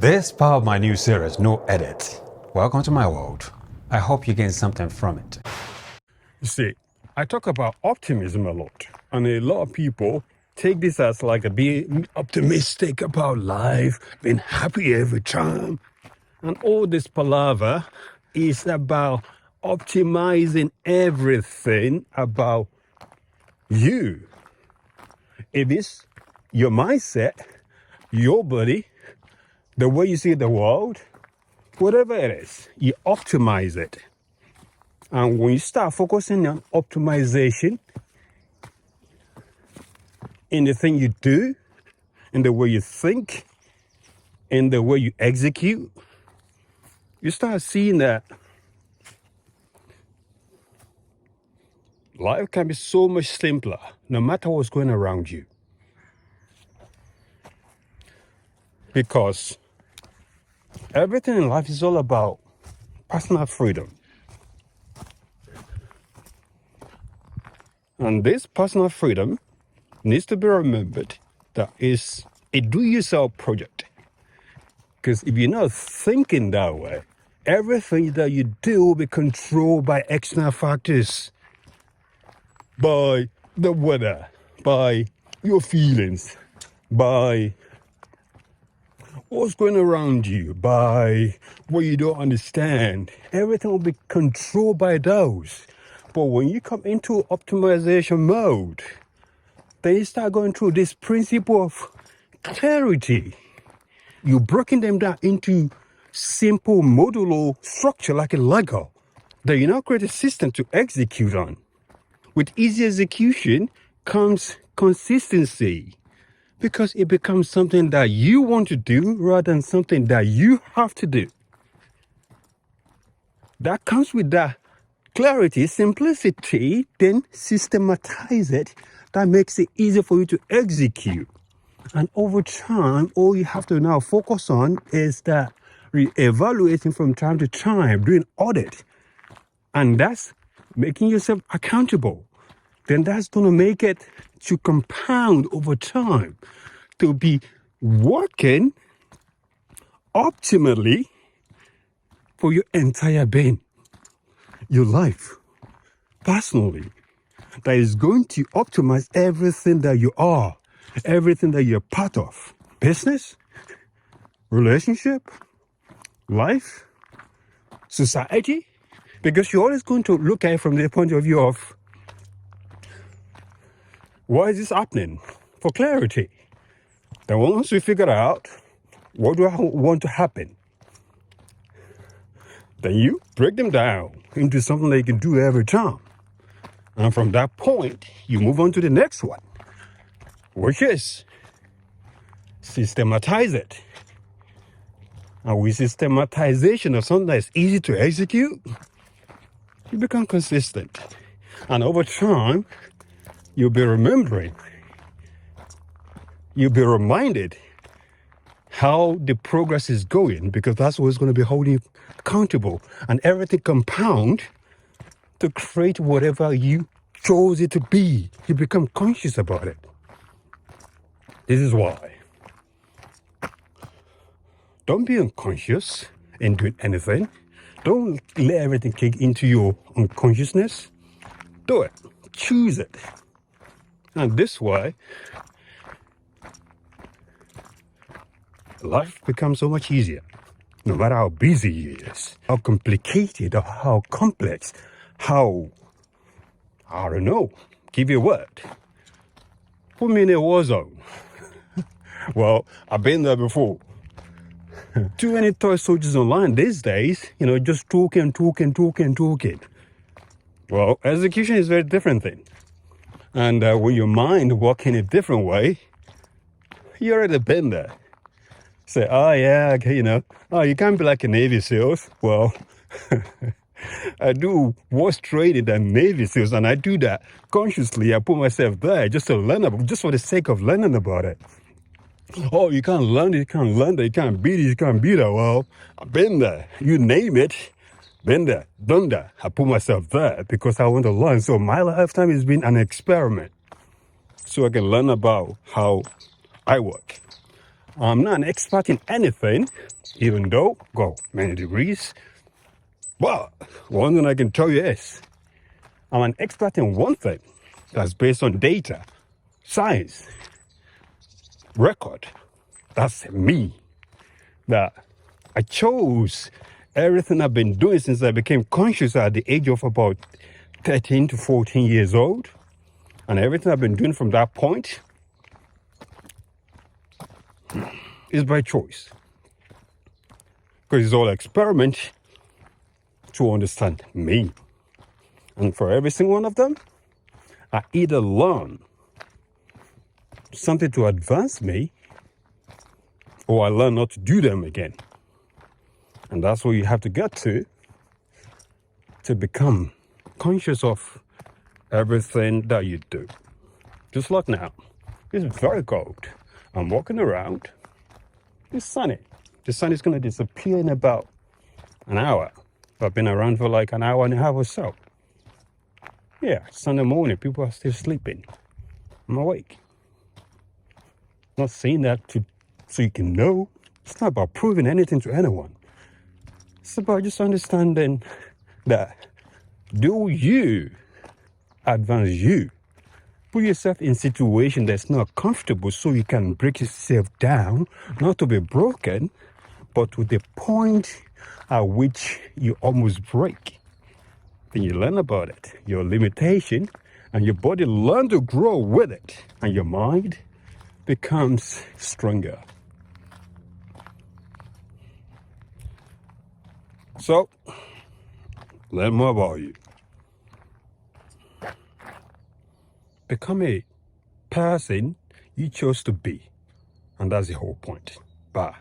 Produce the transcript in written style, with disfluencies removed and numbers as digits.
This part of my new series, No Edit. Welcome to my world. I hope you gain something from it. You see, I talk about optimism a lot, and a lot of people take this as like a being optimistic about life, being happy every time. And all this palaver is about optimizing everything about you. It is your mindset, your body, the way you see the world, whatever it is, you optimize it. And when you start focusing on optimization in the thing you do, in the way you think, in the way you execute, you start seeing that life can be so much simpler, no matter what's going around you. Because everything in life is all about personal freedom. And this personal freedom needs to be remembered that is a do-yourself project. Because if you're not thinking that way, everything that you do will be controlled by external factors, by the weather, by your feelings, by what's going around you, by what you don't understand. Everything will be controlled by those. But when you come into optimization mode, then you start going through this principle of clarity. You're breaking them down into simple modular structure like a Lego that you now create a system to execute on. With easy execution comes consistency, because it becomes something that you want to do rather than something that you have to do. That comes with that clarity, simplicity, then systematize it. That makes it easier for you to execute. And over time, all you have to now focus on is that re-evaluating from time to time, doing audit. And that's making yourself accountable. Then that's going to make it to compound over time, to be working optimally for your entire being, your life, personally, that is going to optimize everything that you are, everything that you're part of. Business, relationship, life, society, because you're always going to look at it from the point of view of, why is this happening? For clarity. Then once we figure out what do I want to happen, then you break them down into something that you can do every time. And from that point, you move on to the next one, which is systematize it. And with systematization of something that's easy to execute, you become consistent. And over time, you'll be remembering, you'll be reminded how the progress is going, because that's what's going to be holding you accountable. And everything compound to create whatever you chose it to be. You become conscious about it. This is why. Don't be unconscious in doing anything. Don't let everything kick into your unconsciousness. Do it. Choose it. And this way, life becomes so much easier. No matter how busy it is, how complicated or how complex, how, I don't know, give you a word. Put me in a war zone. Well, I've been there before. Too many toy soldiers online these days, just talking. Well, execution is a very different thing. And when your mind works in a different way, you're already been there. Say, oh yeah, okay, you can't be like a Navy SEALs. Well, I do worse training than Navy SEALs, and I do that consciously. I put myself there just to learn about, just for the sake of learning about it. Oh, you can't learn it, you can't learn that, you can't beat it, you can't beat it. Well, I've been there. You name it. Been there, done that. I put myself there because I want to learn. So my lifetime has been an experiment. So I can learn about how I work. I'm not an expert in anything, even though got many degrees. But one thing I can tell you is, I'm an expert in one thing that's based on data, science, record. That's me. That I chose everything I've been doing since I became conscious at the age of about 13 to 14 years old. And everything I've been doing from that point is by choice. Because it's all experiment to understand me. And for every single one of them, I either learn something to advance me, or I learn not to do them again. And that's where you have to get to become conscious of everything that you do. Just like now, it's very cold. I'm walking around. It's sunny. The sun is going to disappear in about an hour. I've been around for like an hour and a half or so. Yeah, Sunday morning, people are still sleeping. I'm awake. Not saying that so you can know. It's not about proving anything to anyone. It's about just understanding that do you advance you? Put yourself in a situation that's not comfortable so you can break yourself down, not to be broken, but to the point at which you almost break. Then you learn about it, your limitation, and your body learn to grow with it, and your mind becomes stronger. So, learn more about you. Become a person you chose to be. And that's the whole point. Bye.